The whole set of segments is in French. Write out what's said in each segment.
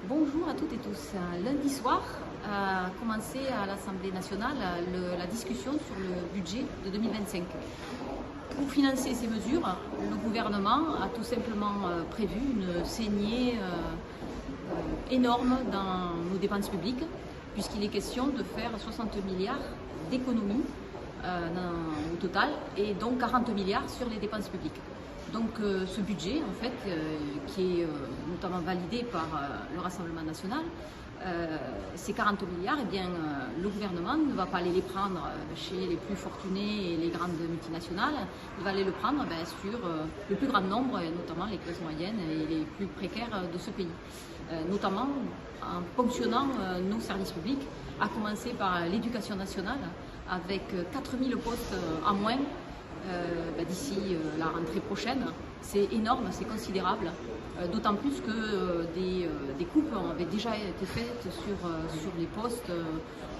Bonjour à toutes et tous. Lundi soir a commencé à l'Assemblée nationale la discussion sur le budget de 2025. Pour financer ces mesures, le gouvernement a tout simplement prévu une saignée énorme dans nos dépenses publiques, puisqu'il est question de faire 60 milliards d'économies au total, et donc 40 milliards sur les dépenses publiques. Donc ce budget, en fait, qui est notamment validé par le Rassemblement national, ces 40 milliards, eh bien, le gouvernement ne va pas aller les prendre chez les plus fortunés et les grandes multinationales, il va aller le prendre sur le plus grand nombre, et notamment les classes moyennes et les plus précaires de ce pays. Notamment en ponctionnant nos services publics, à commencer par l'éducation nationale, avec 4000 postes en moins d'ici la rentrée prochaine. C'est énorme, c'est considérable, d'autant plus que des coupes avaient déjà été faites sur les postes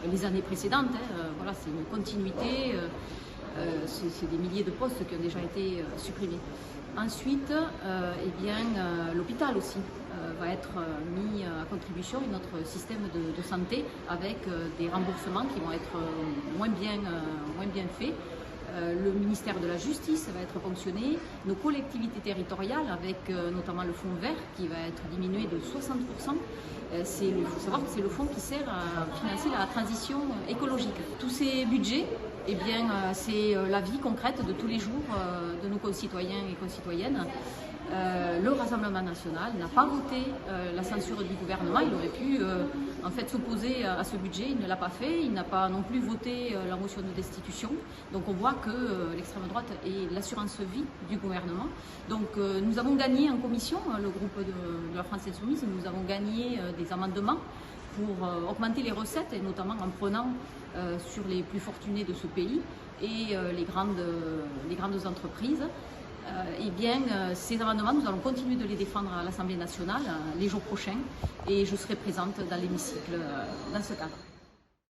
les années précédentes. Voilà, c'est une continuité, c'est des milliers de postes qui ont déjà été supprimés. Ensuite, l'hôpital aussi va être mis à contribution, et notre système de santé, avec des remboursements qui vont être moins bien faits. Le ministère de la Justice va être ponctionné, nos collectivités territoriales avec notamment le fonds vert qui va être diminué de 60%. Il faut savoir que c'est le fonds qui sert à financer la transition écologique. Tous ces budgets, eh bien, c'est la vie concrète de tous les jours de nos concitoyens et concitoyennes. Le Rassemblement national n'a pas voté la censure du gouvernement. Il aurait pu en fait s'opposer à ce budget, il ne l'a pas fait. Il n'a pas non plus voté la motion de destitution. Donc on voit que l'extrême droite est l'assurance vie du gouvernement. Donc nous avons gagné en commission, le groupe de la France Insoumise, nous avons gagné des amendements pour augmenter les recettes, et notamment en prenant sur les plus fortunés de ce pays et les grandes entreprises. Ces amendements, nous allons continuer de les défendre à l'Assemblée nationale les jours prochains, et je serai présente dans l'hémicycle dans ce cadre.